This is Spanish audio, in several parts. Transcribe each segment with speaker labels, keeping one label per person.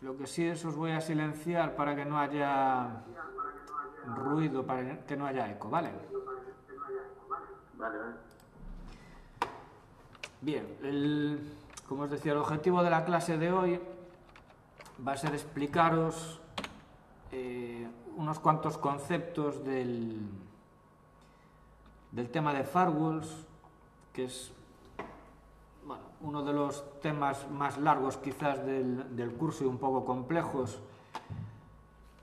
Speaker 1: Lo que sí es os voy a silenciar para que no haya ruido, para que no haya eco, ¿vale?
Speaker 2: Vale, vale.
Speaker 1: Bien, como os decía, el objetivo de la clase de hoy va a ser explicaros unos cuantos conceptos del tema de firewalls, que es uno de los temas más largos quizás del curso y un poco complejos.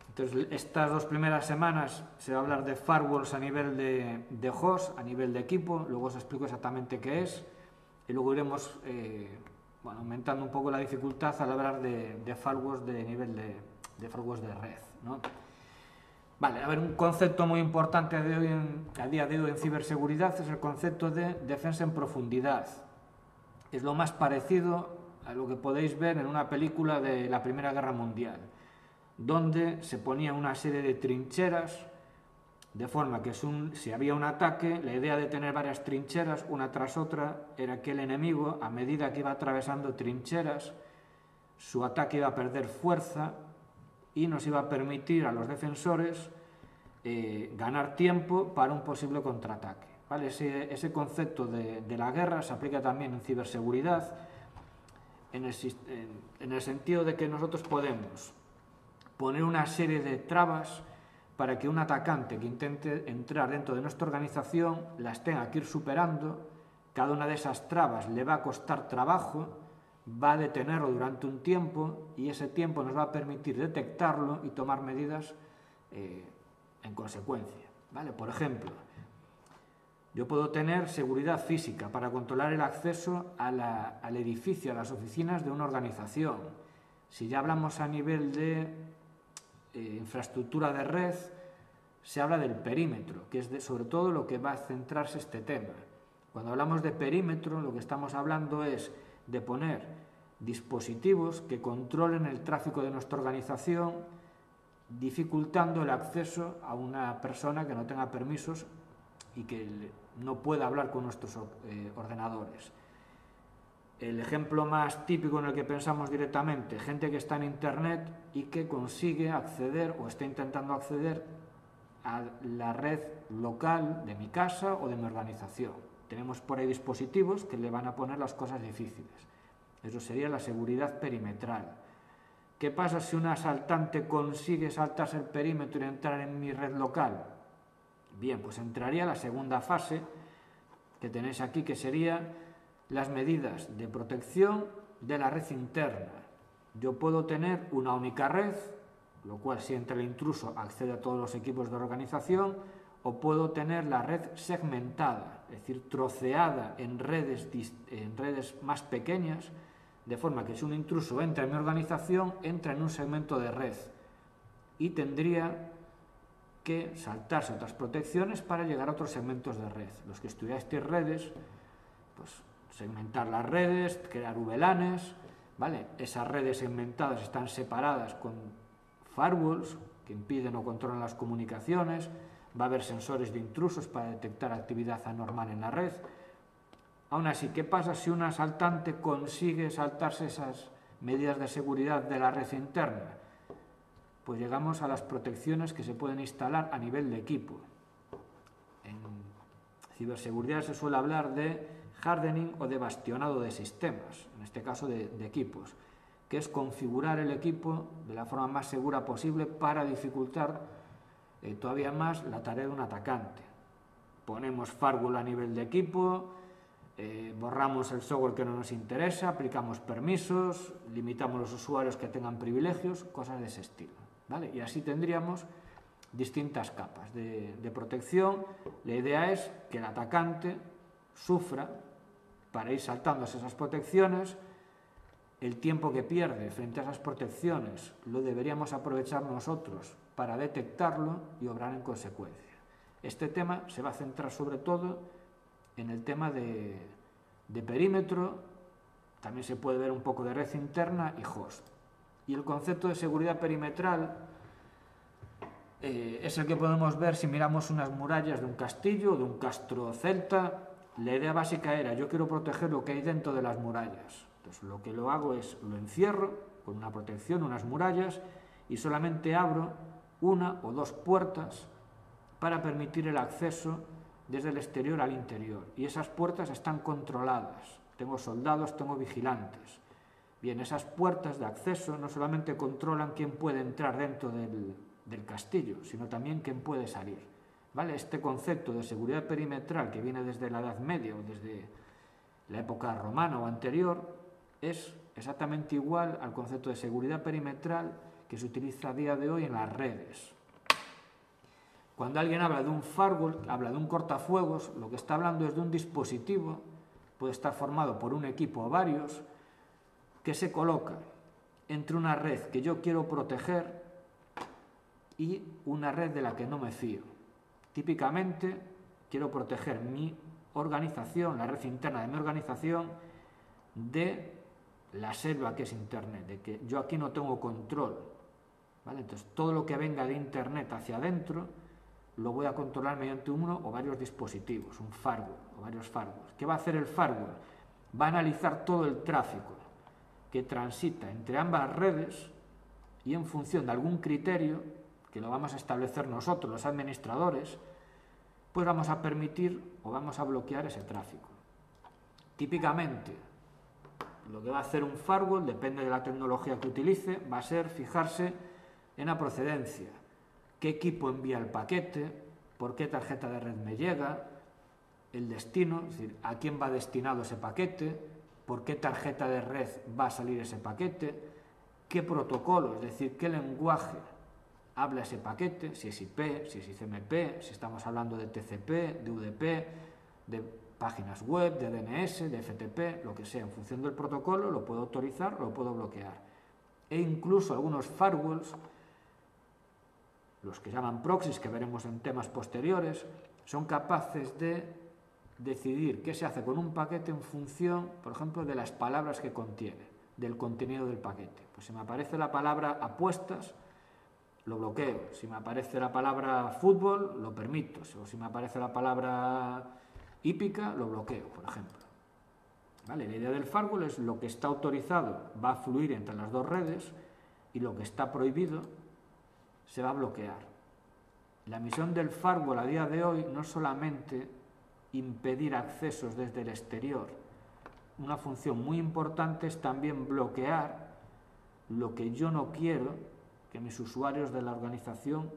Speaker 1: Entonces, estas 2 primeras semanas se va a hablar de firewalls a nivel de host, a nivel de equipo, luego os explico exactamente qué es, y luego iremos aumentando un poco la dificultad al hablar de firewalls de nivel de firewalls de red, ¿no? Vale, a ver, un concepto muy importante a día de hoy en ciberseguridad es el concepto de defensa en profundidad. Es lo más parecido a lo que podéis ver en una película de la Primera Guerra Mundial, donde se ponía una serie de trincheras, de forma que si había un ataque, la idea de tener varias trincheras una tras otra era que el enemigo, a medida que iba atravesando trincheras, su ataque iba a perder fuerza y nos iba a permitir a los defensores ganar tiempo para un posible contraataque, ¿vale? Ese concepto de la guerra se aplica también en ciberseguridad, en el sentido de que nosotros podemos poner una serie de trabas para que un atacante que intente entrar dentro de nuestra organización las tenga que ir superando. Cada una de esas trabas le va a costar trabajo, va a detenerlo durante un tiempo y ese tiempo nos va a permitir detectarlo y tomar medidas en consecuencia, ¿vale? Por ejemplo, yo puedo tener seguridad física para controlar el acceso al edificio, a las oficinas de una organización. Si ya hablamos a nivel de infraestructura de red, se habla del perímetro, que es sobre todo lo que va a centrarse este tema. Cuando hablamos de perímetro, lo que estamos hablando es de poner dispositivos que controlen el tráfico de nuestra organización, dificultando el acceso a una persona que no tenga permisos y que no pueda hablar con nuestros ordenadores. El ejemplo más típico en el que pensamos directamente, gente que está en internet y que consigue acceder o está intentando acceder a la red local de mi casa o de mi organización. Tenemos por ahí dispositivos que le van a poner las cosas difíciles. Eso sería la seguridad perimetral. ¿Qué pasa si un asaltante consigue saltarse el perímetro y entrar en mi red local? Bien, pues entraría la segunda fase que tenéis aquí, que sería las medidas de protección de la red interna. Yo puedo tener una única red, lo cual si entra el intruso accede a todos los equipos de organización, o puedo tener la red segmentada, es decir, troceada en redes más pequeñas, de forma que si un intruso entra en mi organización, entra en un segmento de red y tendría que saltarse otras protecciones para llegar a otros segmentos de red. Los que estudiasteis redes, pues segmentar las redes, crear VLANs, ¿vale? Esas redes segmentadas están separadas con firewalls que impiden o controlan las comunicaciones, va a haber sensores de intrusos para detectar actividad anormal en la red. Aún así, ¿qué pasa si un asaltante consigue saltarse esas medidas de seguridad de la red interna? Pues llegamos a las protecciones que se pueden instalar a nivel de equipo. En ciberseguridad se suele hablar de hardening o de bastionado de sistemas, en este caso de equipos, que es configurar el equipo de la forma más segura posible para dificultar todavía más la tarea de un atacante. Ponemos firewall a nivel de equipo, borramos el software que no nos interesa, aplicamos permisos, limitamos los usuarios que tengan privilegios, cosas de ese estilo, ¿vale? Y así tendríamos distintas capas de protección. La idea es que el atacante sufra para ir saltándose esas protecciones. El tiempo que pierde frente a esas protecciones lo deberíamos aprovechar nosotros para detectarlo y obrar en consecuencia. Este tema se va a centrar sobre todo en el tema de perímetro, también se puede ver un poco de red interna y host. Y el concepto de seguridad perimetral es el que podemos ver si miramos unas murallas de un castillo o de un castro celta. La idea básica era, yo quiero proteger lo que hay dentro de las murallas. Entonces lo que lo hago es, lo encierro con una protección, unas murallas, y solamente abro una o dos puertas para permitir el acceso desde el exterior al interior. Y esas puertas están controladas. Tengo soldados, tengo vigilantes. Bien, esas puertas de acceso no solamente controlan quién puede entrar dentro del castillo, sino también quién puede salir. ¿Vale? Este concepto de seguridad perimetral que viene desde la Edad Media o desde la época romana o anterior es exactamente igual al concepto de seguridad perimetral que se utiliza a día de hoy en las redes. Cuando alguien habla de un firewall, habla de un cortafuegos, lo que está hablando es de un dispositivo, puede estar formado por un equipo o varios, que se coloca entre una red que yo quiero proteger y una red de la que no me fío. Típicamente quiero proteger mi organización, la red interna de mi organización, de la selva que es Internet, de que yo aquí no tengo control. ¿Vale? Entonces, todo lo que venga de Internet hacia adentro lo voy a controlar mediante uno o varios dispositivos, un firewall o varios firewalls. ¿Qué va a hacer el firewall? Va a analizar todo el tráfico que transita entre ambas redes y en función de algún criterio, que lo vamos a establecer nosotros, los administradores, pues vamos a permitir o vamos a bloquear ese tráfico. Típicamente, lo que va a hacer un firewall, depende de la tecnología que utilice, va a ser fijarse en la procedencia, qué equipo envía el paquete, por qué tarjeta de red me llega, el destino, es decir, a quién va destinado ese paquete, por qué tarjeta de red va a salir ese paquete, qué protocolo, es decir, qué lenguaje habla ese paquete, si es IP, si es ICMP, si estamos hablando de TCP, de UDP, de páginas web, de DNS, de FTP, lo que sea. En función del protocolo lo puedo autorizar o lo puedo bloquear. E incluso algunos firewalls, los que llaman proxies, que veremos en temas posteriores, son capaces de decidir qué se hace con un paquete en función, por ejemplo, de las palabras que contiene, del contenido del paquete. Pues si me aparece la palabra apuestas, lo bloqueo. Si me aparece la palabra fútbol, lo permito. O si me aparece la palabra hípica, lo bloqueo, por ejemplo. ¿Vale? La idea del firewall es lo que está autorizado va a fluir entre las dos redes y lo que está prohibido se va a bloquear. La misión del firewall a día de hoy no es solamente impedir accesos desde el exterior. Una función muy importante es también bloquear lo que yo no quiero que mis usuarios de la organización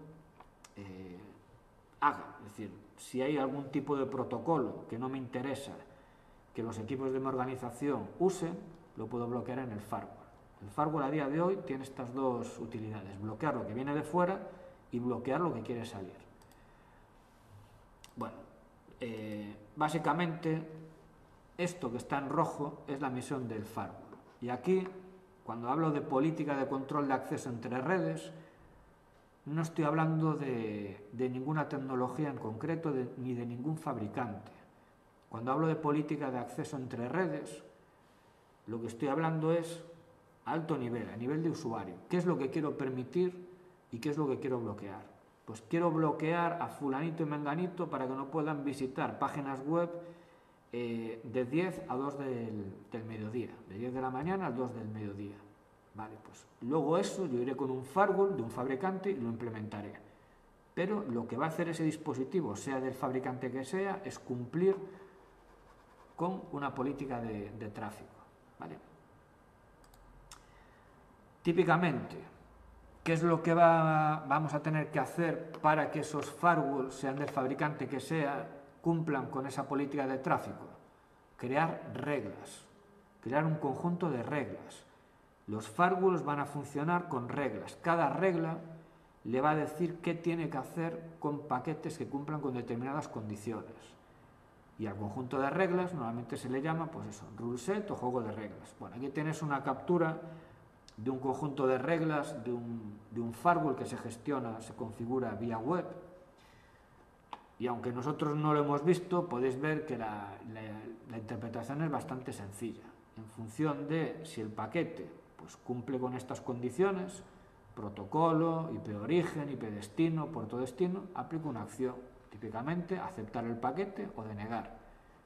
Speaker 1: hagan. Es decir, si hay algún tipo de protocolo que no me interesa que los equipos de mi organización usen, lo puedo bloquear en el firewall. El firewall a día de hoy tiene estas dos utilidades: bloquear lo que viene de fuera y bloquear lo que quiere salir. Bueno, básicamente esto que está en rojo es la misión del firewall. Y aquí, cuando hablo de política de control de acceso entre redes, no estoy hablando de ninguna tecnología en concreto ni de ningún fabricante. Cuando hablo de política de acceso entre redes, lo que estoy hablando es a alto nivel, a nivel de usuario. ¿Qué es lo que quiero permitir y qué es lo que quiero bloquear? Pues quiero bloquear a fulanito y menganito para que no puedan visitar páginas web de 10 a 2 del mediodía, de 10 de la mañana a 2 del mediodía. Vale, pues luego eso yo iré con un firewall de un fabricante y lo implementaré. Pero lo que va a hacer ese dispositivo, sea del fabricante que sea, es cumplir con una política de tráfico. ¿Vale? Típicamente, ¿qué es lo que vamos a tener que hacer para que esos firewalls, sean del fabricante que sea, cumplan con esa política de tráfico? Crear reglas, crear un conjunto de reglas. Los firewalls van a funcionar con reglas. Cada regla le va a decir qué tiene que hacer con paquetes que cumplan con determinadas condiciones. Y al conjunto de reglas normalmente se le llama, pues eso, rule set o juego de reglas. Bueno, aquí tienes una captura de un conjunto de reglas de un firewall que se gestiona, se configura vía web. Y aunque nosotros no lo hemos visto, podéis ver que la interpretación es bastante sencilla. En función de si el paquete pues cumple con estas condiciones, protocolo, IP origen, IP destino, puerto destino, aplico una acción, típicamente aceptar el paquete o denegar.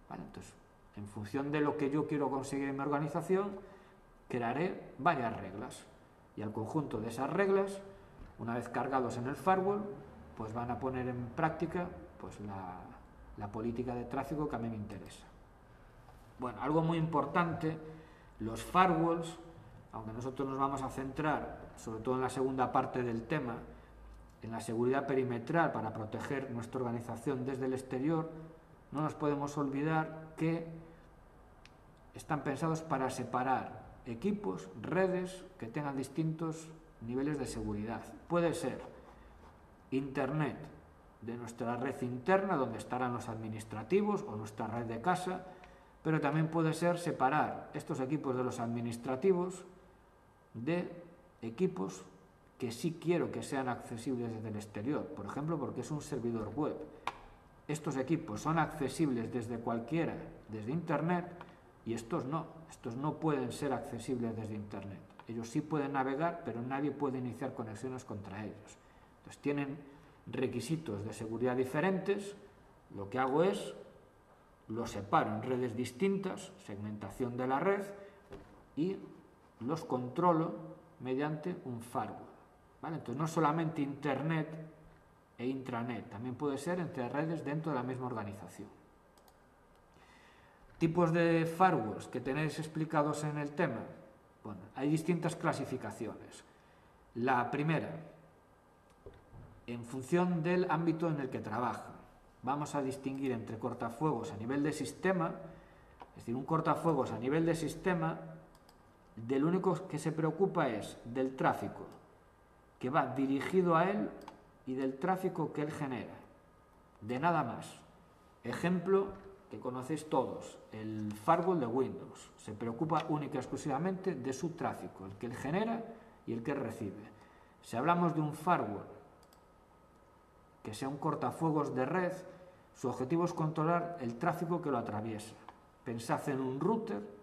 Speaker 1: ¿Vale? Entonces, en función de lo que yo quiero conseguir en mi organización, crearé varias reglas. y al conjunto de esas reglas, una vez cargados en el firewall, pues van a poner en práctica pues la política de tráfico que a mí me interesa. Bueno, algo muy importante, los firewalls, aunque nosotros nos vamos a centrar, sobre todo en la segunda parte del tema, en la seguridad perimetral para proteger nuestra organización desde el exterior, no nos podemos olvidar que están pensados para separar equipos, redes que tengan distintos niveles de seguridad. Puede ser Internet de nuestra red interna, donde estarán los administrativos o nuestra red de casa, pero también puede ser separar estos equipos de los administrativos de equipos que sí quiero que sean accesibles desde el exterior, por ejemplo, porque es un servidor web. Estos equipos son accesibles desde cualquiera, desde Internet, y estos no pueden ser accesibles desde Internet. Ellos sí pueden navegar, pero nadie puede iniciar conexiones contra ellos. Entonces tienen requisitos de seguridad diferentes. Lo que hago es, los separo en redes distintas, segmentación de la red, y los controlo mediante un firewall. ¿Vale? Entonces no solamente Internet e intranet, también puede ser entre redes dentro de la misma organización. Tipos de firewalls que tenéis explicados en el tema. Bueno, hay distintas clasificaciones. La primera, en función del ámbito en el que trabaja. Vamos a distinguir entre cortafuegos a nivel de sistema, es decir, un cortafuegos a nivel de sistema, del único que se preocupa es del tráfico que va dirigido a él y del tráfico que él genera, de nada más. Ejemplo que conocéis todos, el firewall de Windows, se preocupa única y exclusivamente de su tráfico, el que él genera y el que él recibe. Si hablamos de un firewall que sea un cortafuegos de red, su objetivo es controlar el tráfico que lo atraviesa. Pensad en un router,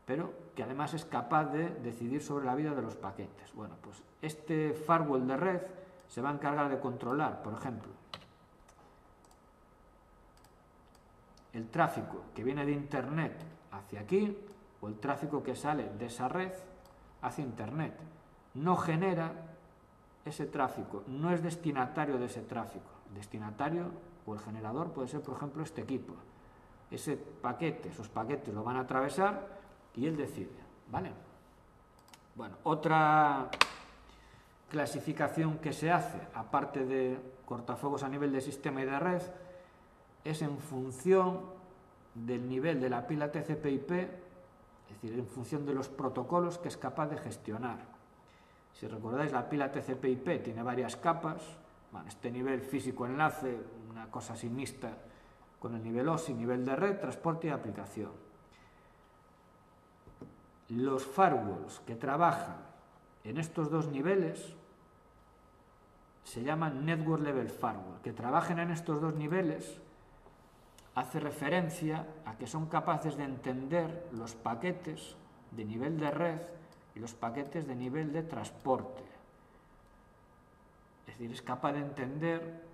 Speaker 1: pero que además es capaz de decidir sobre la vida de los paquetes. Bueno, pues este firewall de red se va a encargar de controlar, por ejemplo, el tráfico que viene de Internet hacia aquí o el tráfico que sale de esa red hacia Internet. No genera ese tráfico, no es destinatario de ese tráfico. El destinatario o el generador puede ser, por ejemplo, este equipo. Ese paquete, esos paquetes lo van a atravesar y él decide, ¿vale? Bueno, otra clasificación que se hace, aparte de cortafuegos a nivel de sistema y de red, es en función del nivel de la pila TCP/IP, es decir, en función de los protocolos que es capaz de gestionar. Si recordáis, la pila TCP/IP tiene varias capas. Bueno, este nivel físico enlace, una cosa así mixta con el nivel OSI, nivel de red, transporte y aplicación. Los firewalls que trabajan en estos dos niveles se llaman Network Level Firewall. Que trabajen en estos dos niveles hace referencia a que son capaces de entender los paquetes de nivel de red y los paquetes de nivel de transporte. Es decir, es capaz de entender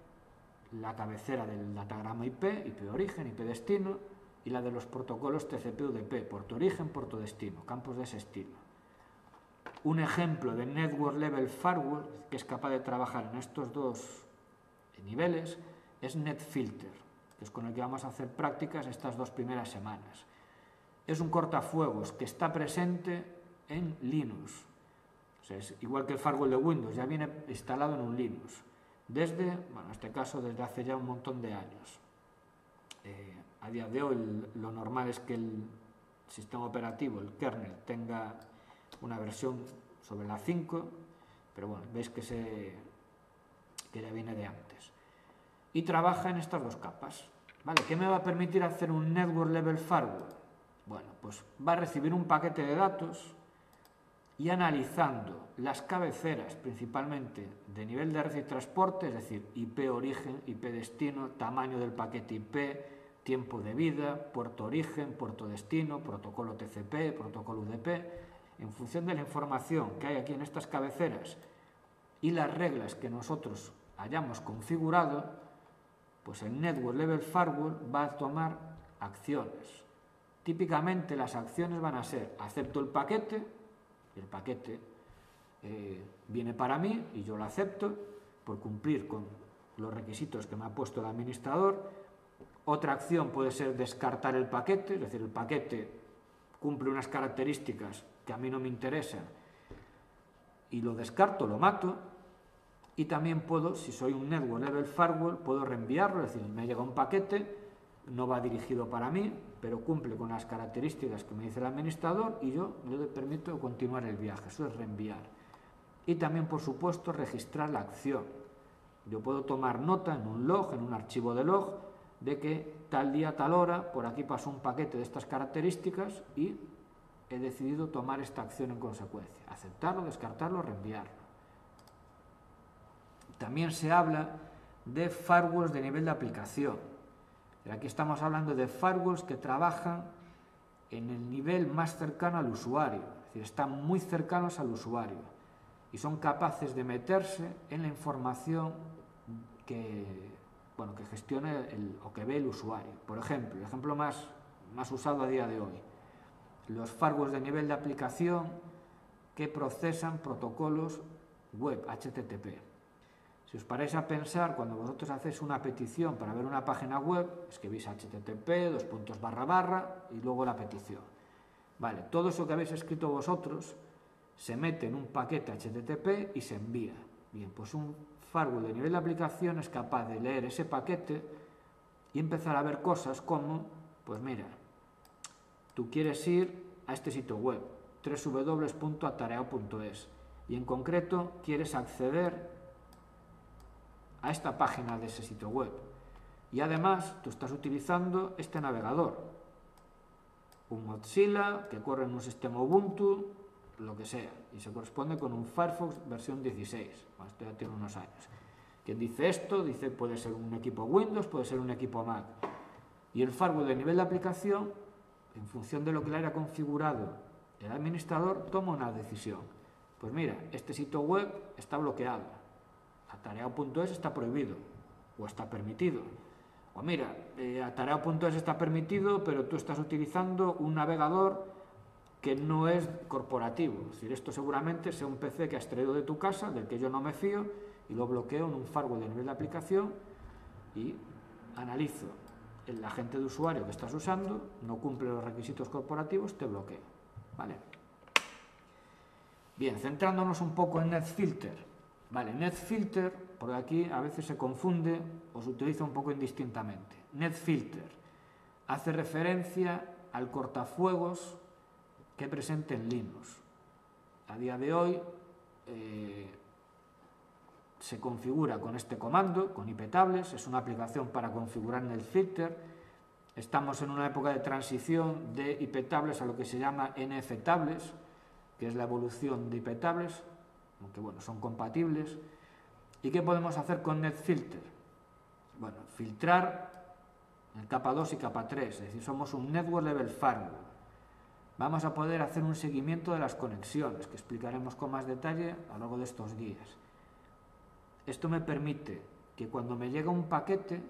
Speaker 1: la cabecera del datagrama IP, IP origen, IP destino, y la de los protocolos TCP/UDP, puerto origen, puerto destino, campos de ese estilo. Un ejemplo de Network Level Firewall que es capaz de trabajar en estos dos niveles es NetFilter, que es con el que vamos a hacer prácticas estas 2 primeras semanas. Es un cortafuegos que está presente en Linux. O sea, es igual que el firewall de Windows, ya viene instalado en un Linux. Desde, bueno, en este caso, desde hace ya un montón de años. A día de hoy lo normal es que el sistema operativo, el kernel, tenga una versión sobre la 5, pero bueno, veis que ya viene de antes. Y trabaja en estas dos capas. ¿Vale? ¿Qué me va a permitir hacer un Network Level Firewall? Bueno, pues va a recibir un paquete de datos y analizando las cabeceras, principalmente de nivel de red y transporte, es decir, IP origen, IP destino, tamaño del paquete IP, tiempo de vida, puerto origen, puerto destino, protocolo TCP, protocolo UDP, en función de la información que hay aquí en estas cabeceras y las reglas que nosotros hayamos configurado, pues el Network Level Firewall va a tomar acciones. Típicamente las acciones van a ser: acepto el paquete, El paquete viene para mí y yo lo acepto por cumplir con los requisitos que me ha puesto el administrador. Otra acción puede ser descartar el paquete, es decir, el paquete cumple unas características que a mí no me interesan y lo descarto, lo mato. Y también puedo, si soy un Network Level Firewall, puedo reenviarlo, es decir, me llega un paquete, no va dirigido para mí, pero cumple con las características que me dice el administrador y yo le permito continuar el viaje, eso es reenviar. Y también, por supuesto, registrar la acción. Yo puedo tomar nota en un log, en un archivo de log, de que tal día, tal hora, por aquí pasó un paquete de estas características y he decidido tomar esta acción en consecuencia. Aceptarlo, descartarlo, reenviarlo. También se habla de firewalls de nivel de aplicación. Aquí estamos hablando de firewalls que trabajan en el nivel más cercano al usuario, es decir, están muy cercanos al usuario y son capaces de meterse en la información que gestione o que ve el usuario. Por ejemplo, el ejemplo más usado a día de hoy, los firewalls de nivel de aplicación que procesan protocolos web, HTTP. Si os paráis a pensar, cuando vosotros hacéis una petición para ver una página web, escribís http, y luego la petición. Vale, todo eso que habéis escrito vosotros se mete en un paquete HTTP y se envía. Bien, pues un firewall de nivel de aplicación es capaz de leer ese paquete y empezar a ver cosas como, pues mira, tú quieres ir a este sitio web, www.atareado.es, y en concreto quieres acceder a esta página de ese sitio web. Y además tú estás utilizando este navegador, un Mozilla que corre en un sistema Ubuntu, lo que sea, y se corresponde con un Firefox versión 16. Bueno, esto ya tiene unos años. Quien dice esto, dice puede ser un equipo Windows, puede ser un equipo Mac. Y el firewall de nivel de aplicación, en función de lo que le haya configurado el administrador, toma una decisión. Pues mira, este sitio web está bloqueado. Atareado.es está prohibido o está permitido. O mira, Atareado.es está permitido, pero tú estás utilizando un navegador que no es corporativo. Es decir, esto seguramente sea un PC que has traído de tu casa, del que yo no me fío, y lo bloqueo en un firewall de nivel de aplicación y analizo el agente de usuario que estás usando, no cumple los requisitos corporativos, te bloqueo. ¿Vale? Bien, centrándonos un poco en NetFilter. Vale, NetFilter, por aquí a veces se confunde o se utiliza un poco indistintamente. NetFilter hace referencia al cortafuegos que presente en Linux. A día de hoy se configura con este comando, con iptables, es una aplicación para configurar NetFilter. Estamos en una época de transición de iptables a lo que se llama NFtables, que es la evolución de iptables, aunque bueno, son compatibles. ¿Y qué podemos hacer con NetFilter? Bueno, filtrar en capa 2 y capa 3, es decir, somos un Network Level Firewall. Vamos a poder hacer un seguimiento de las conexiones, que explicaremos con más detalle a lo largo de estos días. Esto me permite que cuando me llega un paquete,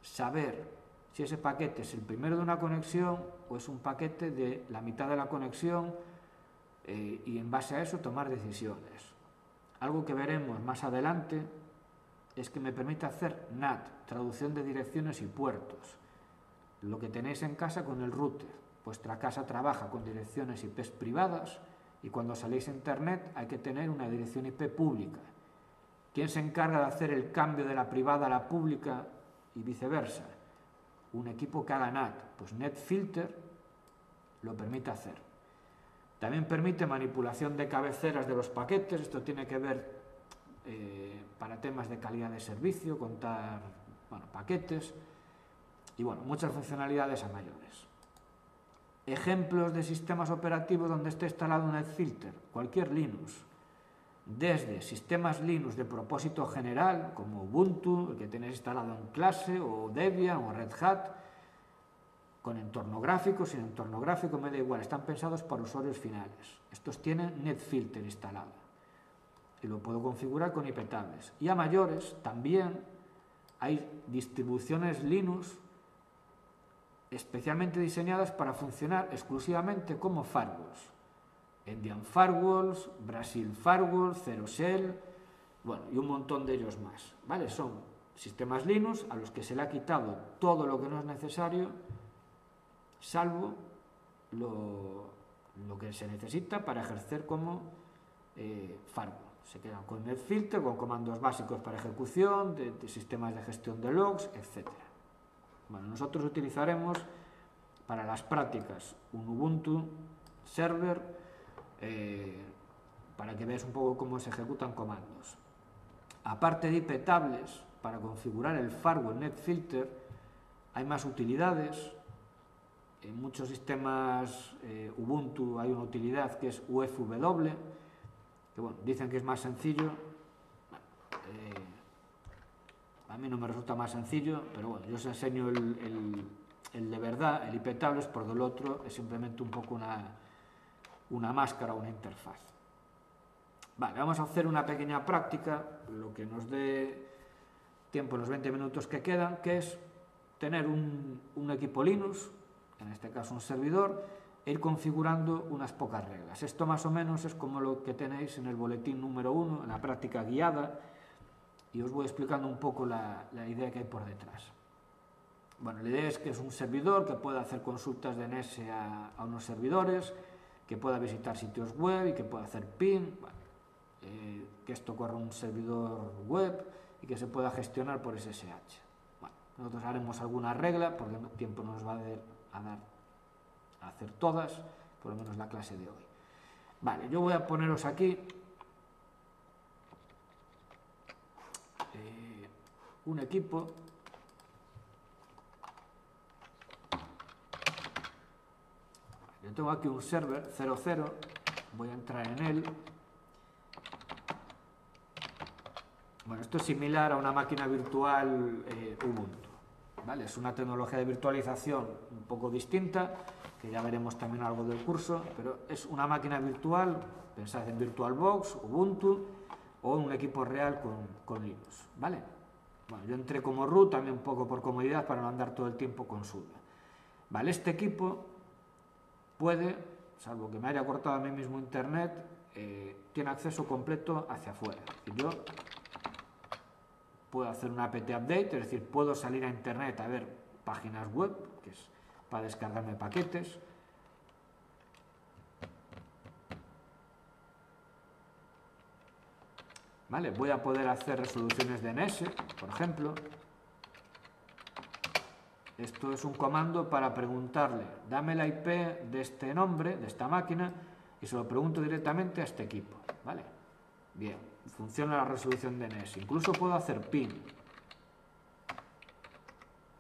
Speaker 1: saber si ese paquete es el primero de una conexión o es un paquete de la mitad de la conexión y en base a eso tomar decisiones. Algo que veremos más adelante es que me permite hacer NAT, traducción de direcciones y puertos. Lo que tenéis en casa con el router. Vuestra casa trabaja con direcciones IP privadas y cuando saléis a internet hay que tener una dirección IP pública. ¿Quién se encarga de hacer el cambio de la privada a la pública y viceversa? Un equipo que haga NAT. Pues NetFilter lo permite hacer. También permite manipulación de cabeceras de los paquetes. Esto tiene que ver para temas de calidad de servicio, contar paquetes y muchas funcionalidades a mayores. Ejemplos de sistemas operativos donde esté instalado NetFilter, cualquier Linux, desde sistemas Linux de propósito general como Ubuntu, el que tenéis instalado en clase, o Debian o Red Hat, con entorno gráfico, sin entorno gráfico, me da igual, están pensados para usuarios finales. Estos tienen NetFilter instalado y lo puedo configurar con iptables. Y a mayores también hay distribuciones Linux especialmente diseñadas para funcionar exclusivamente como firewalls. Endian Firewalls, Brasil Firewall, ZeroShell, bueno, y un montón de ellos más, ¿vale? Son sistemas Linux a los que se le ha quitado todo lo que no es necesario, salvo lo que se necesita para ejercer como firewall. Se quedan con NetFilter, con comandos básicos para ejecución, de sistemas de gestión de logs, etc. Bueno, nosotros utilizaremos para las prácticas un Ubuntu Server para que veáis un poco cómo se ejecutan comandos. Aparte de IP tables, para configurar el firewall NetFilter hay más utilidades. En muchos sistemas Ubuntu hay una utilidad que es UFW, que bueno, dicen que es más sencillo. A mí no me resulta más sencillo, pero bueno, yo os enseño el de verdad, el IP tables, porque el otro es simplemente un poco una máscara, una interfaz. Vale, vamos a hacer una pequeña práctica, lo que nos dé tiempo en los 20 minutos que quedan, que es tener un equipo Linux, en este caso un servidor, e ir configurando unas pocas reglas. Esto más o menos es como lo que tenéis en el boletín número 1, en la práctica guiada, y os voy explicando un poco la idea que hay por detrás. Bueno, la idea es que es un servidor que pueda hacer consultas de DNS a unos servidores, que pueda visitar sitios web y que pueda hacer ping, bueno, que esto corra un servidor web y que se pueda gestionar por SSH. Bueno, nosotros haremos alguna regla, porque el tiempo nos va a dar a hacer todas, por lo menos la clase de hoy. Vale, yo voy a poneros aquí un equipo. Yo tengo aquí un server 00, voy a entrar en él. Bueno, esto es similar a una máquina virtual Ubuntu, ¿vale? Es una tecnología de virtualización un poco distinta, que ya veremos también algo del curso, pero es una máquina virtual, pensad en VirtualBox, Ubuntu, o un equipo real con Linux, ¿vale? Bueno, yo entré como root también un poco por comodidad para no andar todo el tiempo con sudo. Vale, este equipo puede, salvo que me haya cortado a mí mismo internet, tiene acceso completo hacia afuera. Y yo puedo hacer un apt update, es decir, puedo salir a internet a ver páginas web, que es para descargarme paquetes. ¿Vale? Voy a poder hacer resoluciones de DNS, por ejemplo. Esto es un comando para preguntarle, dame la IP de este nombre, de esta máquina, y se lo pregunto directamente a este equipo, ¿vale? Bien, funciona la resolución de DNS. Incluso puedo hacer ping.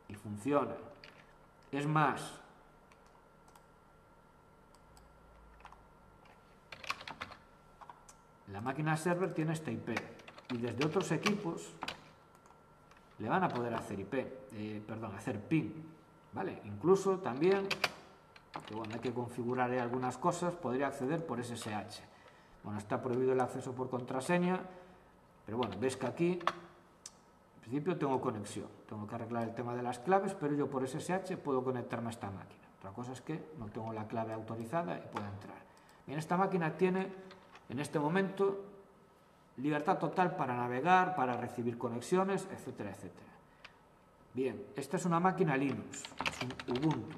Speaker 1: Y funciona. Es más, la máquina server tiene esta IP, y desde otros equipos le van a poder hacer hacer ping, ¿vale? Incluso también, que bueno, hay que configurar algunas cosas, podría acceder por SSH. Bueno, está prohibido el acceso por contraseña, pero bueno, ves que aquí, en principio tengo conexión. Tengo que arreglar el tema de las claves, pero yo por SSH puedo conectarme a esta máquina. Otra cosa es que no tengo la clave autorizada y puedo entrar. Bien, esta máquina tiene, en este momento, libertad total para navegar, para recibir conexiones, etcétera, etcétera. Bien, esta es una máquina Linux, es un Ubuntu.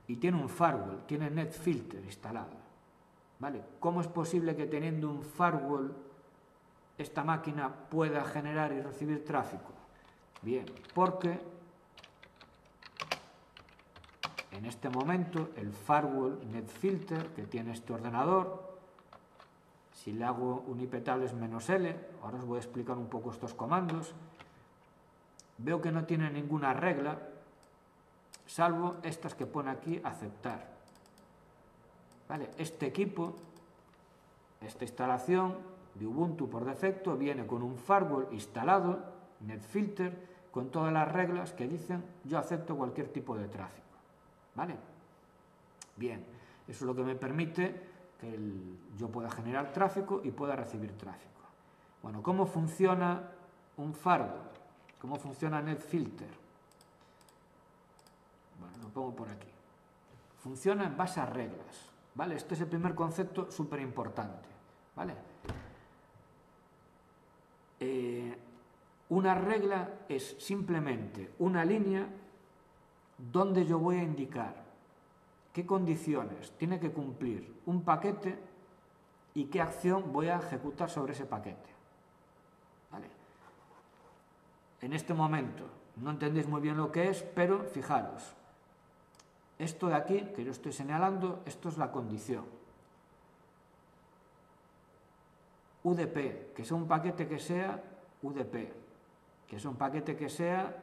Speaker 1: Y tiene un firewall, tiene NetFilter instalado. ¿Vale? ¿Cómo es posible que teniendo un firewall esta máquina pueda generar y recibir tráfico? Bien, porque en este momento el firewall NetFilter que tiene este ordenador, si le hago un IP tables -L, ahora os voy a explicar un poco estos comandos, veo que no tiene ninguna regla, salvo estas que pone aquí, aceptar. ¿Vale? Este equipo, esta instalación de Ubuntu por defecto, viene con un firewall instalado, NetFilter, con todas las reglas que dicen yo acepto cualquier tipo de tráfico. ¿Vale? Bien, eso es lo que me permite que yo pueda generar tráfico y pueda recibir tráfico. Bueno, ¿cómo funciona un firewall? ¿Cómo funciona NetFilter? Bueno, lo pongo por aquí. Funciona en base a reglas. ¿vale? Este es el primer concepto súper importante, ¿vale? Una regla es simplemente una línea donde yo voy a indicar qué condiciones tiene que cumplir un paquete y qué acción voy a ejecutar sobre ese paquete, ¿vale? En este momento no entendéis muy bien lo que es, pero fijaros, esto de aquí que yo estoy señalando, esto es la condición. UDP, que sea un paquete que sea UDP, que es un paquete que sea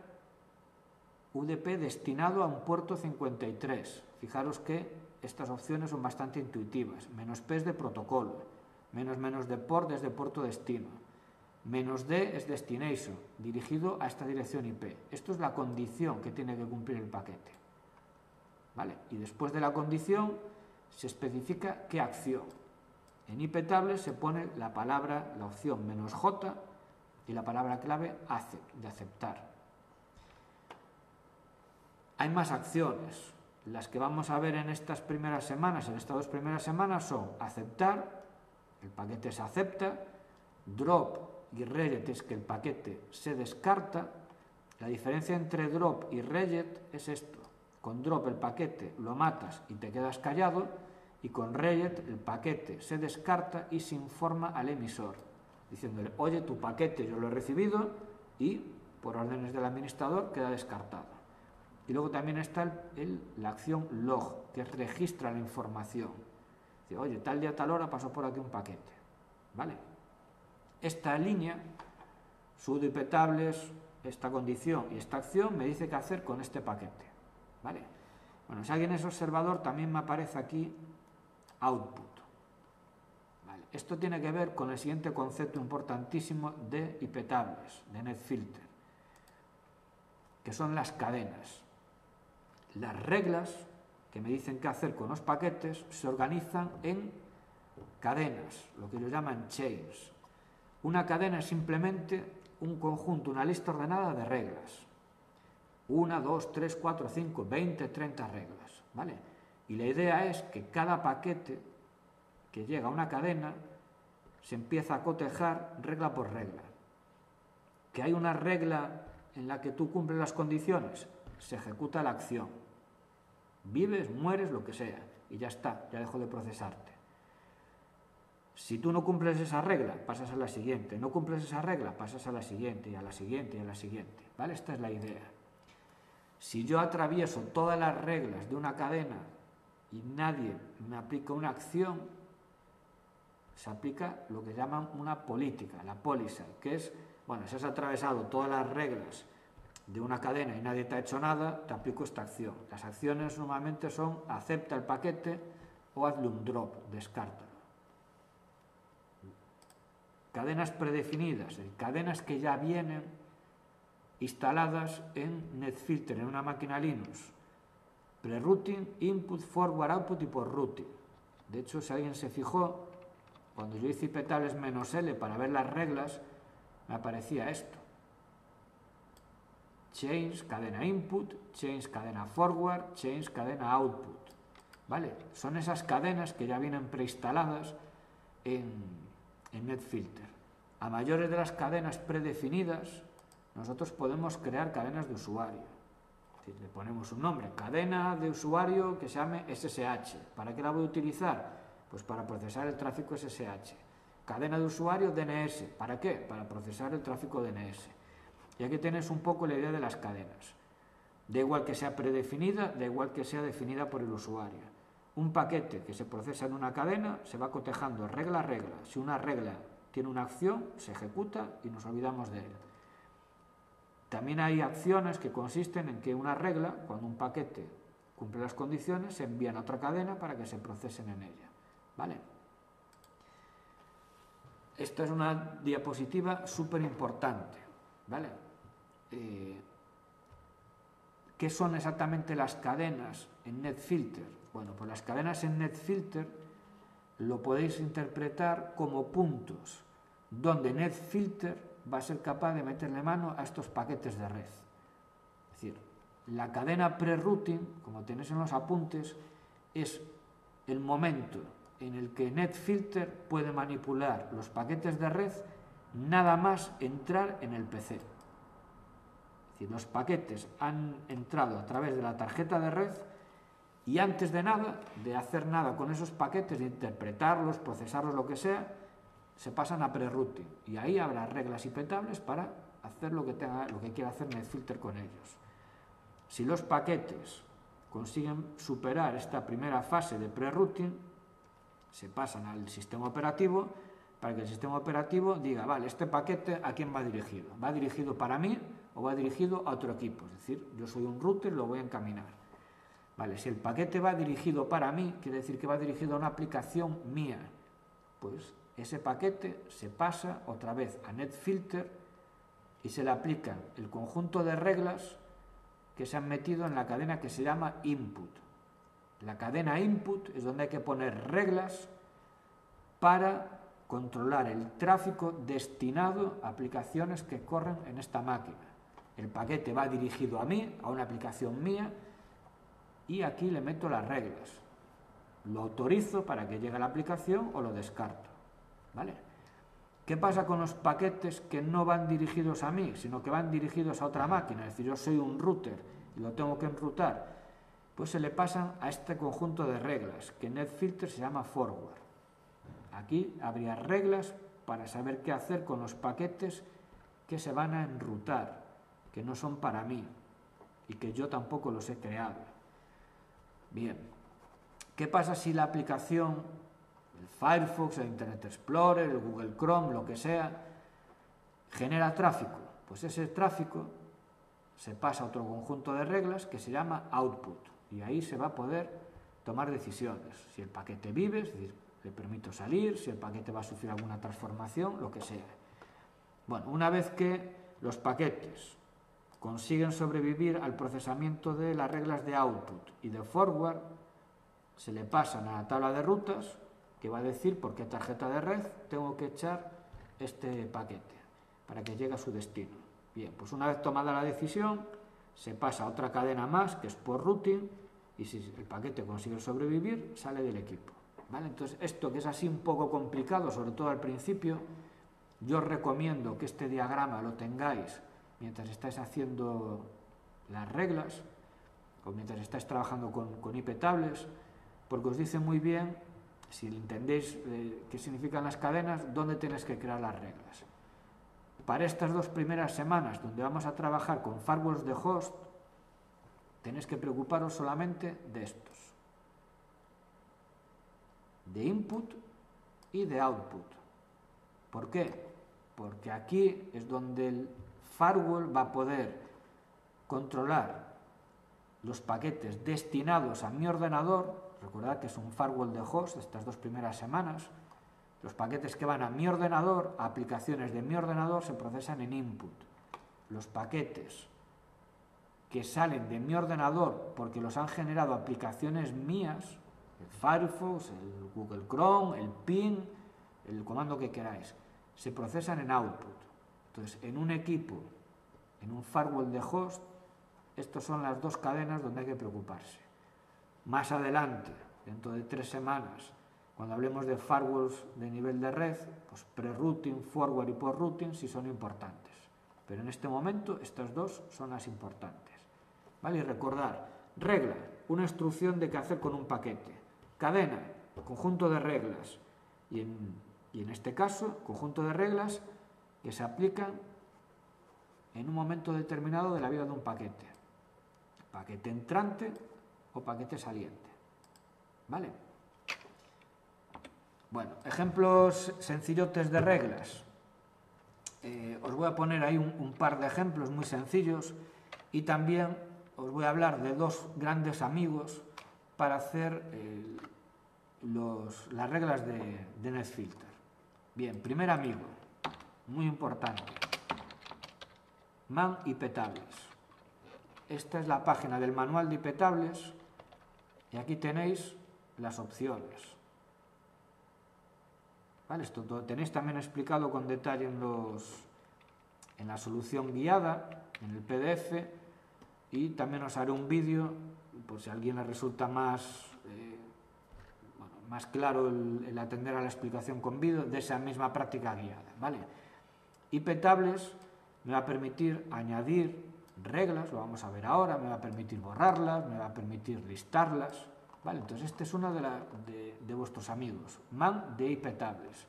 Speaker 1: UDP destinado a un puerto 53. Fijaros que estas opciones son bastante intuitivas. -P es de protocolo, -, de port es de puerto destino, -D es destination, dirigido a esta dirección IP. Esto es la condición que tiene que cumplir el paquete, ¿vale? Y después de la condición se especifica qué acción. En IP tables se pone la opción -J y la palabra clave accept, de aceptar. Hay más acciones. Las que vamos a ver en estas primeras semanas, en estas 2 primeras semanas, son aceptar, el paquete se acepta, drop y reject es que el paquete se descarta. La diferencia entre drop y reject es esto. Con drop el paquete lo matas y te quedas callado, y con reject el paquete se descarta y se informa al emisor, diciéndole, oye, tu paquete yo lo he recibido y por órdenes del administrador queda descartado. Y luego también está la acción log, que registra la información. Dice, oye, tal día, tal hora pasó por aquí un paquete, ¿vale? Esta línea, sudo IP tables, esta condición y esta acción me dice qué hacer con este paquete, ¿vale? Bueno, si alguien es observador, también me aparece aquí output. ¿Vale? Esto tiene que ver con el siguiente concepto importantísimo de IP tables, de NetFilter, que son las cadenas. Las reglas que me dicen qué hacer con los paquetes se organizan en cadenas, lo que ellos llaman chains. Una cadena es simplemente un conjunto, una lista ordenada de reglas. 1, 2, 3, 4, 5, 20, 30 reglas, ¿vale? Y la idea es que cada paquete que llega a una cadena se empieza a cotejar regla por regla. Que hay una regla en la que tú cumples las condiciones, se ejecuta la acción. Vives, mueres, lo que sea, y ya está, ya dejó de procesarte. Si tú no cumples esa regla, pasas a la siguiente. No cumples esa regla, pasas a la siguiente, y a la siguiente, y a la siguiente, ¿vale? Esta es la idea. Si yo atravieso todas las reglas de una cadena y nadie me aplica una acción, se aplica lo que llaman una política, la policy, que es, bueno, si has atravesado todas las reglas de una cadena y nadie te ha hecho nada, te aplico esta acción. Las acciones normalmente son acepta el paquete o hazle un drop, descártalo. Cadenas predefinidas, cadenas que ya vienen instaladas en NetFilter, en una máquina Linux. Pre-routing, input, forward, output y por routing. De hecho, si alguien se fijó, cuando yo hice IP tables -L para ver las reglas, me aparecía esto. Chains, cadena input, chains, cadena forward, chains, cadena output. ¿Vale? Son esas cadenas que ya vienen preinstaladas en NetFilter. A mayores de las cadenas predefinidas, nosotros podemos crear cadenas de usuario. Es decir, le ponemos un nombre, cadena de usuario que se llame SSH. ¿Para qué la voy a utilizar? Pues para procesar el tráfico SSH. Cadena de usuario DNS. ¿Para qué? Para procesar el tráfico DNS. Y aquí tienes un poco la idea de las cadenas. Da igual que sea predefinida, da igual que sea definida por el usuario. Un paquete que se procesa en una cadena se va cotejando regla a regla. Si una regla tiene una acción, se ejecuta y nos olvidamos de él. También hay acciones que consisten en que una regla, cuando un paquete cumple las condiciones, se envían a otra cadena para que se procesen en ella, ¿vale? Esta es una diapositiva súper importante, ¿vale? ¿Qué son exactamente las cadenas en NetFilter? Bueno, pues las cadenas en NetFilter lo podéis interpretar como puntos donde NetFilter va a ser capaz de meterle mano a estos paquetes de red. Es decir, la cadena pre-routing, como tenéis en los apuntes, es el momento en el que NetFilter puede manipular los paquetes de red nada más entrar en el PC. Es decir, los paquetes han entrado a través de la tarjeta de red y antes de nada, de hacer nada con esos paquetes, de interpretarlos, procesarlos, lo que sea, se pasan a pre-routing y ahí habrá reglas impetables para hacer lo que quiera hacer NetFilter con ellos. Si los paquetes consiguen superar esta primera fase de pre-routing, se pasan al sistema operativo para que el sistema operativo diga, vale, este paquete ¿a quién va dirigido? ¿Va dirigido para mí o va dirigido a otro equipo? Es decir, yo soy un router, lo voy a encaminar. Vale, si el paquete va dirigido para mí, quiere decir que va dirigido a una aplicación mía. Pues ese paquete se pasa otra vez a NetFilter y se le aplica el conjunto de reglas que se han metido en la cadena que se llama input. La cadena input es donde hay que poner reglas para controlar el tráfico destinado a aplicaciones que corren en esta máquina. El paquete va dirigido a mí, a una aplicación mía, y aquí le meto las reglas. Lo autorizo para que llegue a la aplicación o lo descarto. ¿Vale? ¿Qué pasa con los paquetes que no van dirigidos a mí, sino que van dirigidos a otra máquina? Es decir, yo soy un router y lo tengo que enrutar. Pues se le pasan a este conjunto de reglas, que en NetFilter se llama forward. Aquí habría reglas para saber qué hacer con los paquetes que se van a enrutar, que no son para mí y que yo tampoco los he creado. Bien, ¿qué pasa si la aplicación, el Firefox, el Internet Explorer, el Google Chrome, lo que sea, genera tráfico? Pues ese tráfico se pasa a otro conjunto de reglas que se llama output y ahí se va a poder tomar decisiones. Si el paquete vive, es decir, le permito salir, si el paquete va a sufrir alguna transformación, lo que sea. Bueno, una vez que los paquetes consiguen sobrevivir al procesamiento de las reglas de output y de forward, se le pasan a la tabla de rutas que va a decir por qué tarjeta de red tengo que echar este paquete para que llegue a su destino. Bien, pues una vez tomada la decisión, se pasa a otra cadena más que es por routing y si el paquete consigue sobrevivir, sale del equipo. ¿Vale? Entonces, esto que es así un poco complicado, sobre todo al principio, yo os recomiendo que este diagrama lo tengáis mientras estáis haciendo las reglas o mientras estáis trabajando con IP tables, porque os dice muy bien, si entendéis qué significan las cadenas, dónde tenéis que crear las reglas. Para estas 2 primeras semanas, donde vamos a trabajar con firewalls de host, tenéis que preocuparos solamente de estos, de input y de output. ¿Por qué? Porque aquí es donde el firewall va a poder controlar los paquetes destinados a mi ordenador. Recordad que es un firewall de host estas 2 primeras semanas. Los paquetes que van a mi ordenador, a aplicaciones de mi ordenador, se procesan en input. Los paquetes que salen de mi ordenador porque los han generado aplicaciones mías, el Firefox, el Google Chrome, el ping, el comando que queráis, se procesan en output. Entonces, en un equipo, en un firewall de host, estas son las 2 cadenas donde hay que preocuparse. Más adelante, dentro de 3 semanas, cuando hablemos de firewalls de nivel de red, pues pre-routing, forward y post-routing sí son importantes. Pero en este momento estas 2 son las importantes. ¿Vale? Y recordar, regla, una instrucción de qué hacer con un paquete. Cadena, conjunto de reglas. Y en este caso, conjunto de reglas que se aplican en un momento determinado de la vida de un paquete. Paquete entrante o paquete saliente. ¿Vale? Bueno, ejemplos sencillotes de reglas. Os voy a poner ahí un par de ejemplos muy sencillos y también os voy a hablar de 2 grandes amigos para hacer las reglas de NetFilter. Bien, primer amigo, muy importante, MAN IP tables. Esta es la página del manual de IP tables y aquí tenéis las opciones. ¿Vale? Esto lo tenéis también explicado con detalle en la solución guiada, en el PDF, y también os haré un vídeo, por si a alguien le resulta más más claro el atender a la explicación con vídeo de esa misma práctica guiada, ¿vale? IPTables me va a permitir añadir reglas, lo vamos a ver ahora, me va a permitir borrarlas, me va a permitir listarlas, ¿vale? Entonces este es uno de vuestros amigos, man de IPTables.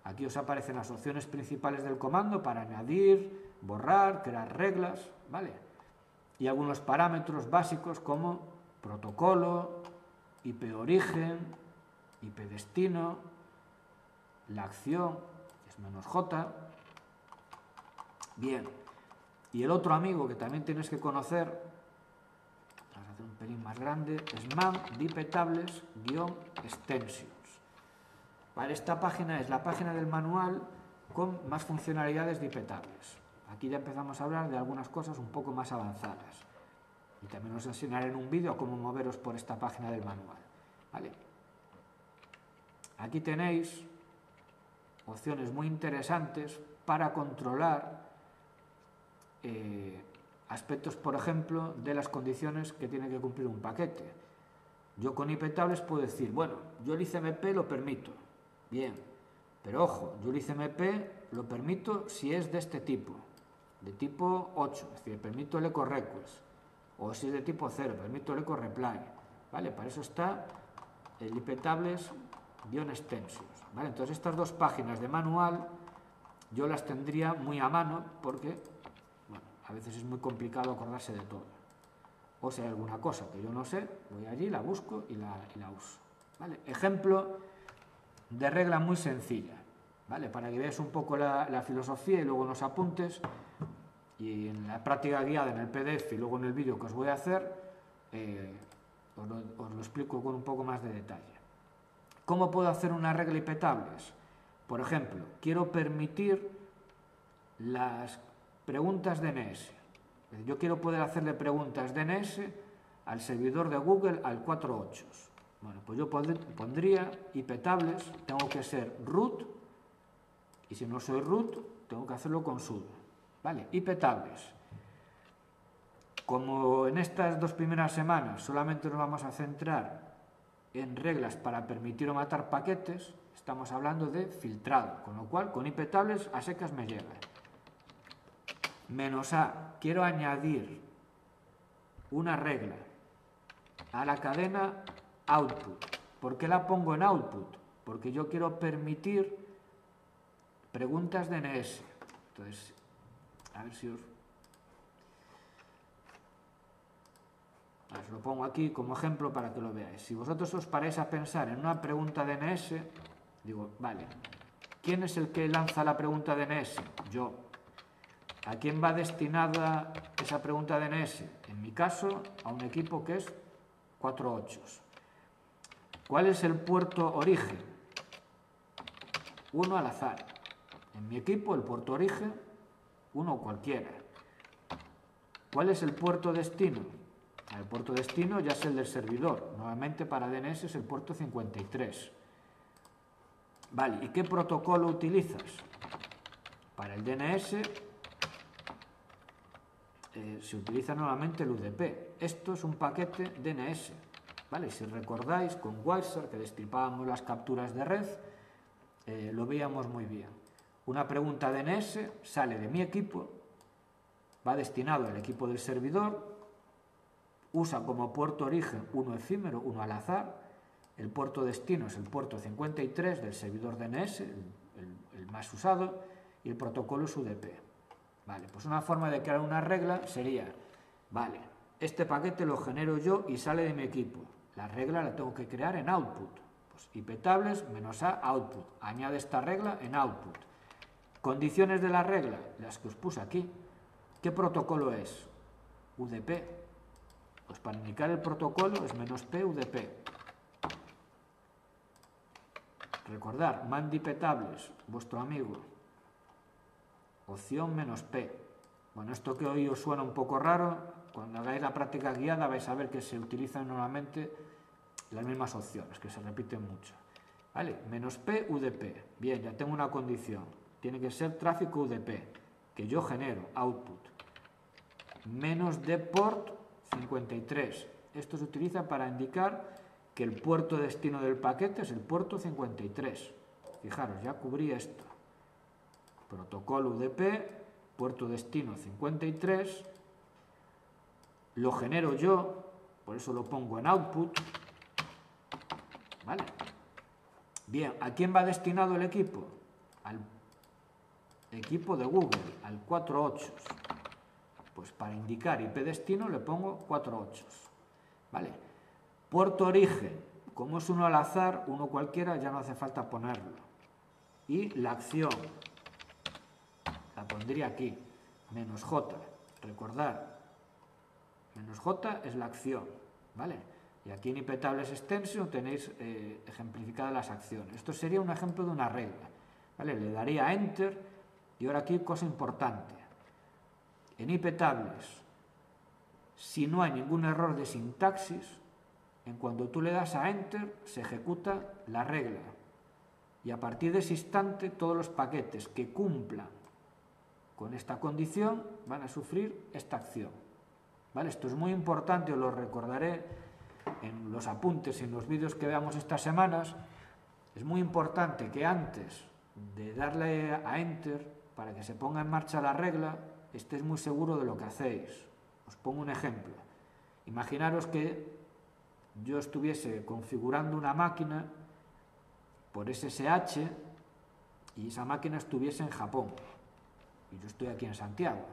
Speaker 1: Aquí os aparecen las opciones principales del comando para añadir, borrar, crear reglas, ¿vale? Y algunos parámetros básicos como protocolo, IP origen, IP destino, la acción, que es "-j". Bien, y el otro amigo que también tienes que conocer, vamos a hacer un pelín más grande, es man de IPTables-extensions. Vale, esta página es la página del manual con más funcionalidades de IPTables. Aquí ya empezamos a hablar de algunas cosas un poco más avanzadas. Y también os enseñaré en un vídeo cómo moveros por esta página del manual. ¿Vale? Aquí tenéis opciones muy interesantes para controlar aspectos, por ejemplo, de las condiciones que tiene que cumplir un paquete. Yo con IPTables puedo decir, bueno, yo el ICMP lo permito, bien, pero ojo, yo el ICMP lo permito si es de este tipo, de tipo 8, es decir, permito el echo request, o si es de tipo 0, permito el echo reply, ¿vale? Para eso está el IPTables-extensions, ¿vale? Entonces estas dos páginas de manual yo las tendría muy a mano porque, bueno, a veces es muy complicado acordarse de todo. O si hay alguna cosa que yo no sé, voy allí, la busco y la uso, ¿vale? Ejemplo de regla muy sencilla, ¿vale? Para que veáis un poco la filosofía y luego unos apuntes, y en la práctica guiada en el PDF y luego en el vídeo que os voy a hacer, os lo explico con un poco más de detalle. ¿Cómo puedo hacer una regla IPTables? Por ejemplo, quiero permitir las preguntas DNS. Yo quiero poder hacerle preguntas DNS al servidor de Google al 48. Bueno, pues yo pondría IPTables, tengo que ser root, y si no soy root, tengo que hacerlo con sudo. ¿Vale? IPTables. Como en estas dos primeras semanas solamente nos vamos a centrar en reglas para permitir o matar paquetes, estamos hablando de filtrado, con lo cual con IPTables a secas me llega. -a, quiero añadir una regla a la cadena output. ¿Por qué la pongo en output? Porque yo quiero permitir preguntas DNS. Entonces, a ver si os lo pongo aquí como ejemplo para que lo veáis. Si vosotros os paráis a pensar en una pregunta DNS, digo, vale, ¿quién es el que lanza la pregunta DNS? Yo. ¿A quién va destinada esa pregunta DNS? En mi caso, a un equipo que es 48. ¿Cuál es el puerto origen? Uno al azar. En mi equipo, el puerto origen, uno cualquiera. ¿Cuál es el puerto destino? El puerto destino ya es el del servidor. Normalmente para DNS es el puerto 53. Vale, ¿y qué protocolo utilizas? Para el DNS se utiliza normalmente el UDP. Esto es un paquete DNS. ¿Vale? Si recordáis, con Wireshark, que destripábamos las capturas de red, lo veíamos muy bien. Una pregunta DNS sale de mi equipo, va destinado al equipo del servidor, usa como puerto origen uno efímero, uno al azar, el puerto destino es el puerto 53 del servidor DNS, el más usado, y el protocolo es UDP. Vale, pues una forma de crear una regla sería, vale, este paquete lo genero yo y sale de mi equipo. La regla la tengo que crear en output. Pues IPTables -a output. Añade esta regla en output. Condiciones de la regla, las que os puse aquí. ¿Qué protocolo es? UDP. Pues para indicar el protocolo es -p UDP. Recordad, man de IPTables, vuestro amigo. Opción -p. Bueno, esto que hoy os suena un poco raro, cuando hagáis la práctica guiada vais a ver que se utilizan normalmente las mismas opciones, que se repiten mucho. ¿Vale? -p UDP. Bien, ya tengo una condición. Tiene que ser tráfico UDP, que yo genero, output. -d port 53. Esto se utiliza para indicar que el puerto de destino del paquete es el puerto 53. Fijaros, ya cubrí esto. Protocolo UDP, puerto destino 53, lo genero yo, por eso lo pongo en output, ¿vale? Bien, ¿a quién va destinado el equipo? Al equipo de Google, al 48. Pues para indicar IP destino le pongo 48, ¿vale? Puerto origen, como es uno al azar, uno cualquiera, ya no hace falta ponerlo. Y la acción, la pondría aquí, -J, recordar, -J es la acción, ¿vale? Y aquí en IP Tables Extension tenéis ejemplificadas las acciones. Esto sería un ejemplo de una regla, ¿vale? Le daría a Enter y ahora aquí cosa importante. En IP Tables, si no hay ningún error de sintaxis, en cuanto tú le das a Enter se ejecuta la regla. Y a partir de ese instante todos los paquetes que cumplan con esta condición van a sufrir esta acción, ¿vale? Esto es muy importante, os lo recordaré en los apuntes y en los vídeos que veamos estas semanas. Es muy importante que antes de darle a Enter para que se ponga en marcha la regla estéis muy seguro de lo que hacéis. Os pongo un ejemplo. Imaginaros que yo estuviese configurando una máquina por SSH y esa máquina estuviese en Japón y yo estoy aquí en Santiago.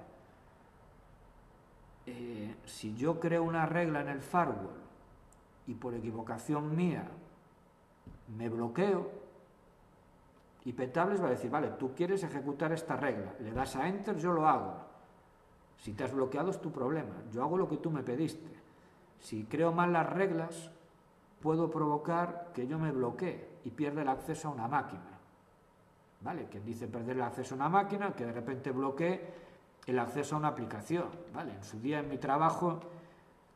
Speaker 1: Si yo creo una regla en el firewall y por equivocación mía me bloqueo, IP Tables va a decir, vale, tú quieres ejecutar esta regla, le das a Enter, yo lo hago. Si te has bloqueado es tu problema, yo hago lo que tú me pediste. Si creo mal las reglas, puedo provocar que yo me bloquee y pierda el acceso a una máquina. ¿Vale? Quien dice perder el acceso a una máquina, que de repente bloquee el acceso a una aplicación. ¿Vale? En su día en mi trabajo,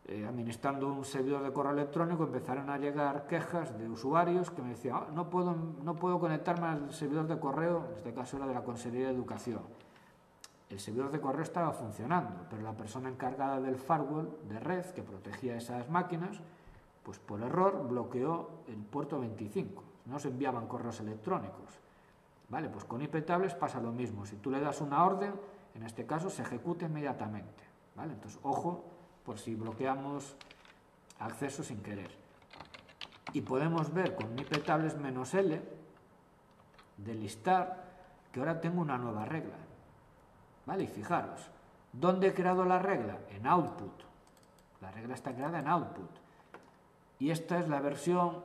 Speaker 1: administrando un servidor de correo electrónico, empezaron a llegar quejas de usuarios que me decían, no puedo conectarme al servidor de correo, en este caso era de la Consejería de Educación. El servidor de correo estaba funcionando, pero la persona encargada del firewall de red que protegía esas máquinas, pues por error bloqueó el puerto 25, no se enviaban correos electrónicos. Vale, pues con IP Tables pasa lo mismo, si tú le das una orden, en este caso se ejecuta inmediatamente. ¿Vale? Entonces, ojo, por si bloqueamos acceso sin querer. Y podemos ver con IP Tables -L de listar que ahora tengo una nueva regla. ¿Vale? Y fijaros, ¿dónde he creado la regla? En output. La regla está creada en output. Y esta es la versión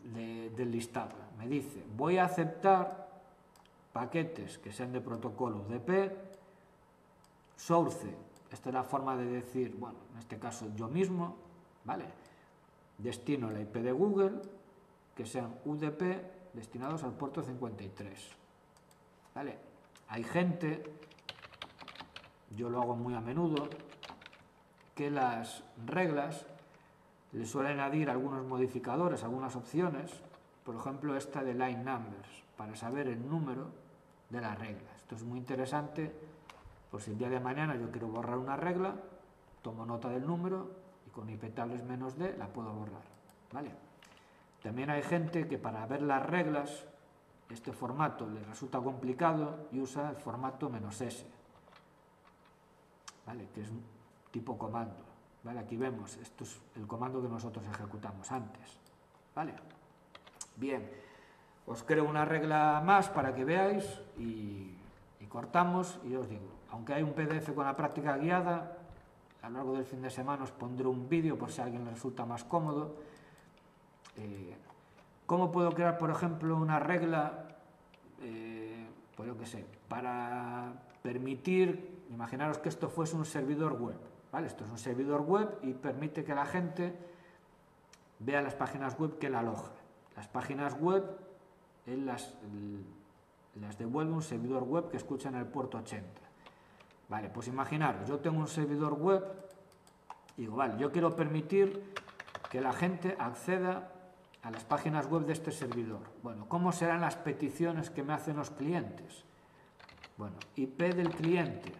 Speaker 1: del listado. Me dice, voy a aceptar paquetes que sean de protocolo UDP, source, esta es la forma de decir, bueno, en este caso yo mismo, ¿vale? Destino la IP de Google, que sean UDP destinados al puerto 53. ¿Vale? Hay gente, yo lo hago muy a menudo, que las reglas le suelen añadir algunos modificadores, algunas opciones, por ejemplo esta de line numbers, para saber el número de la regla. Esto es muy interesante, por si el día de mañana yo quiero borrar una regla, tomo nota del número y con IP Tables -D la puedo borrar, ¿vale? También hay gente que para ver las reglas, este formato le resulta complicado y usa el formato -S, ¿vale? Que es un tipo comando. ¿Vale? Aquí vemos, esto es el comando que nosotros ejecutamos antes. ¿Vale? Bien, os creo una regla más para que veáis y cortamos y os digo, aunque hay un PDF con la práctica guiada, a lo largo del fin de semana os pondré un vídeo por si a alguien le resulta más cómodo. ¿Cómo puedo crear, por ejemplo, una regla, pues yo qué sé, para permitir, imaginaros que esto fuese un servidor web, ¿vale? Esto es un servidor web y permite que la gente vea las páginas web que la aloja. Las páginas web él las devuelve un servidor web que escucha en el puerto 80. Vale, pues imaginaros, yo tengo un servidor web y digo, vale, yo quiero permitir que la gente acceda a las páginas web de este servidor. Bueno, ¿cómo serán las peticiones que me hacen los clientes? Bueno, IP del cliente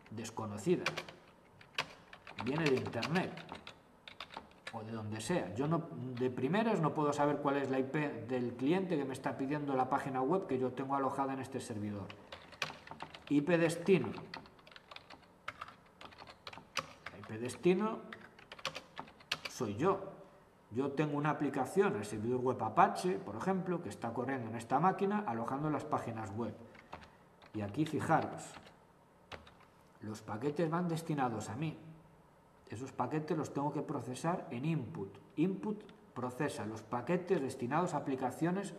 Speaker 1: desconocida, viene de internet, o de donde sea. Yo no, de primeras no puedo saber cuál es la IP del cliente que me está pidiendo la página web que yo tengo alojada en este servidor. IP destino. La IP destino soy yo. Yo tengo una aplicación, el servidor web Apache, por ejemplo, que está corriendo en esta máquina alojando las páginas web. Y aquí fijaros, los paquetes van destinados a mí. Esos paquetes los tengo que procesar en input. Input procesa los paquetes destinados a aplicaciones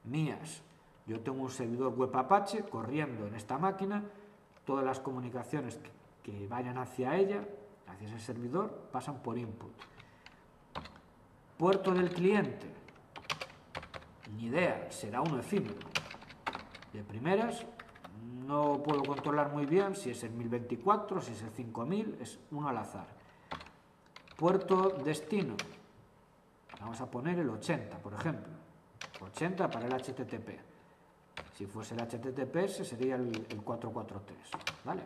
Speaker 1: mías. Yo tengo un servidor web Apache corriendo en esta máquina. Todas las comunicaciones que vayan hacia ella, hacia ese servidor, pasan por input. Puerto del cliente. Ni idea, será uno efímero. De primeras, no puedo controlar muy bien si es el 1024, si es el 5000, es uno al azar. Puerto destino. Vamos a poner el 80, por ejemplo. 80 para el HTTP. Si fuese el HTTPS sería el 443, ¿vale?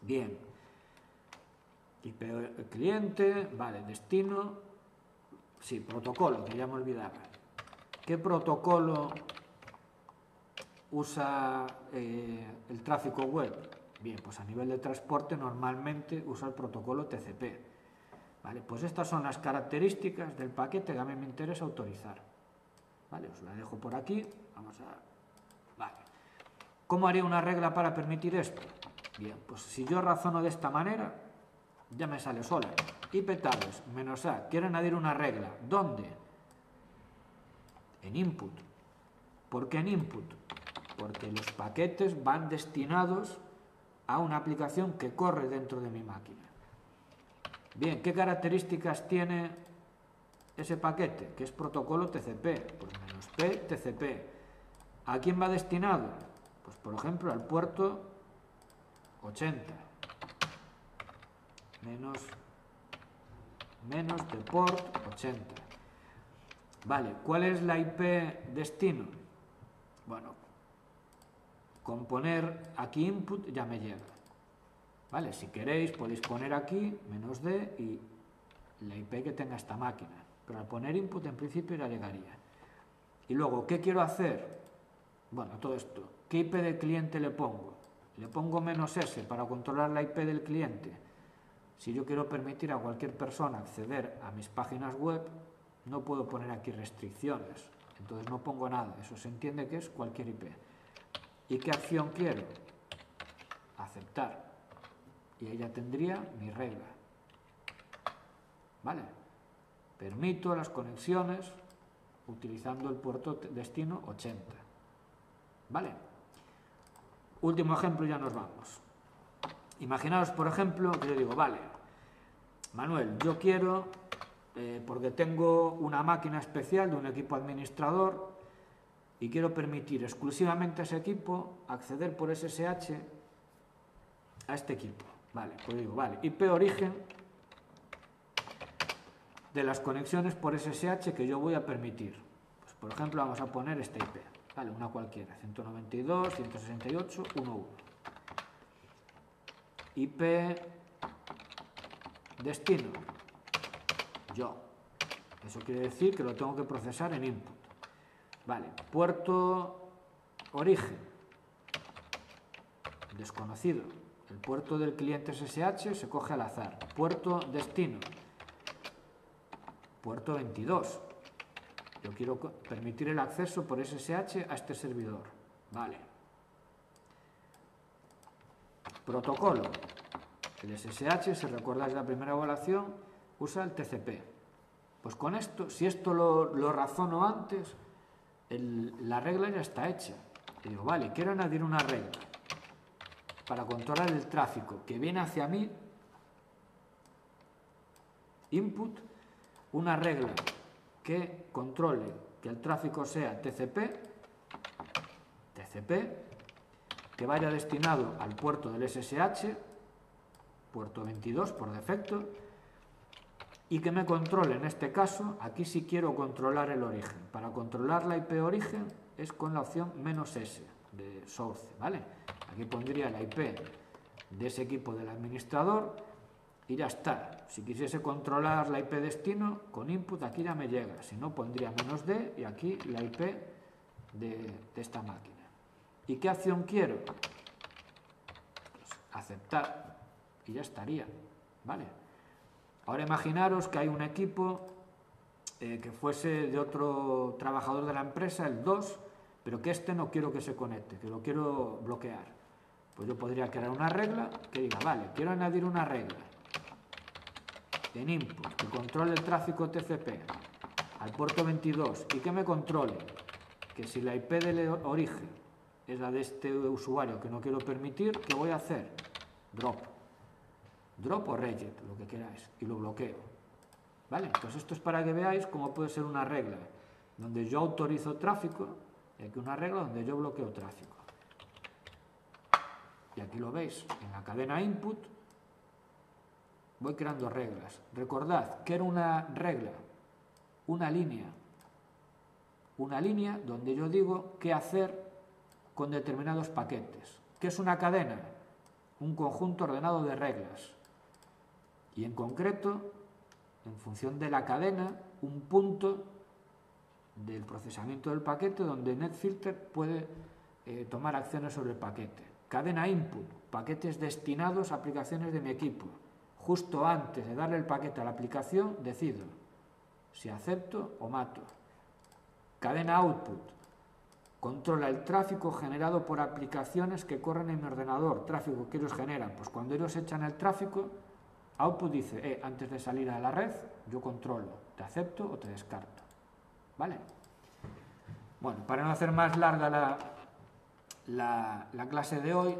Speaker 1: Bien. IP cliente, vale, destino. Sí, protocolo, que ya me olvidaba. ¿Qué protocolo usa el tráfico web? Bien, pues a nivel de transporte normalmente usa el protocolo TCP. ¿Vale? Pues estas son las características del paquete que a mí me interesa autorizar. ¿Vale? Os la dejo por aquí. Vamos a... Vale. ¿Cómo haría una regla para permitir esto? Bien, pues si yo razono de esta manera, ya me sale sola. IP tables -a. Quiero añadir una regla. ¿Dónde? En input. ¿Por qué en input? Porque los paquetes van destinados a una aplicación que corre dentro de mi máquina. Bien, ¿qué características tiene ese paquete? Que es protocolo TCP. Pues -p TCP. ¿A quién va destinado? Pues por ejemplo al puerto 80. Menos de port 80. Vale, ¿cuál es la IP destino? Bueno, con poner aquí input ya me llega. Vale, si queréis podéis poner aquí -d y la IP que tenga esta máquina. Pero al poner input en principio ya llegaría. Y luego, ¿qué quiero hacer? Bueno, todo esto. ¿Qué IP del cliente le pongo? Le pongo -s para controlar la IP del cliente. Si yo quiero permitir a cualquier persona acceder a mis páginas web, no puedo poner aquí restricciones. Entonces no pongo nada. Eso se entiende que es cualquier IP. ¿Y qué acción quiero? Aceptar. Y ella tendría mi regla. ¿Vale? Permito las conexiones utilizando el puerto destino 80. ¿Vale? Último ejemplo y ya nos vamos. Imaginaos, por ejemplo, que yo digo, vale, Manuel, yo quiero, porque tengo una máquina especial de un equipo administrador y quiero permitir exclusivamente a ese equipo acceder por SSH a este equipo. Vale, pues digo, vale, IP origen de las conexiones por SSH que yo voy a permitir. Pues, por ejemplo, vamos a poner esta IP, vale, una cualquiera, 192.168.1.1. IP destino, yo. Eso quiere decir que lo tengo que procesar en input. Vale, puerto origen, desconocido. El puerto del cliente SSH se coge al azar. Puerto destino, puerto 22. Yo quiero permitir el acceso por SSH a este servidor. Vale. Protocolo. El SSH, si recordáis la primera evaluación, usa el TCP. Pues con esto, si esto lo razono antes, la regla ya está hecha. Y digo, vale, quiero añadir una regla para controlar el tráfico que viene hacia mí. Input, una regla que controle que el tráfico sea TCP, que vaya destinado al puerto del SSH, puerto 22 por defecto, y que me controle, en este caso, aquí sí quiero controlar el origen. Para controlar la IP origen es con la opción -s de source, ¿vale? Aquí pondría la IP de ese equipo del administrador y ya está. Si quisiese controlar la IP destino, con input aquí ya me llega. Si no, pondría -d y aquí la IP de esta máquina. ¿Y qué acción quiero? Pues aceptar y ya estaría, ¿vale? Ahora imaginaros que hay un equipo que fuese de otro trabajador de la empresa, el 2, pero que este no quiero que se conecte, que lo quiero bloquear. Pues yo podría crear una regla que diga, vale, quiero añadir una regla en input que controle el tráfico TCP al puerto 22 y que me controle que si la IP del origen es la de este usuario que no quiero permitir, ¿qué voy a hacer? Drop o reject, lo que queráis, y lo bloqueo. ¿Vale? Entonces esto es para que veáis cómo puede ser una regla donde yo autorizo tráfico y aquí una regla donde yo bloqueo tráfico. Y aquí lo veis, en la cadena input voy creando reglas. Recordad que era una regla, una línea donde yo digo qué hacer con determinados paquetes. ¿Qué es una cadena? Un conjunto ordenado de reglas. Y en concreto, en función de la cadena, un punto del procesamiento del paquete donde NetFilter puede tomar acciones sobre el paquete. Cadena input, paquetes destinados a aplicaciones de mi equipo. Justo antes de darle el paquete a la aplicación, decido si acepto o mato. Cadena output, controla el tráfico generado por aplicaciones que corren en mi ordenador, tráfico que ellos generan. Pues cuando ellos echan el tráfico, output dice, antes de salir a la red, yo controlo, te acepto o te descarto. ¿Vale? Bueno, para no hacer más larga la clase de hoy,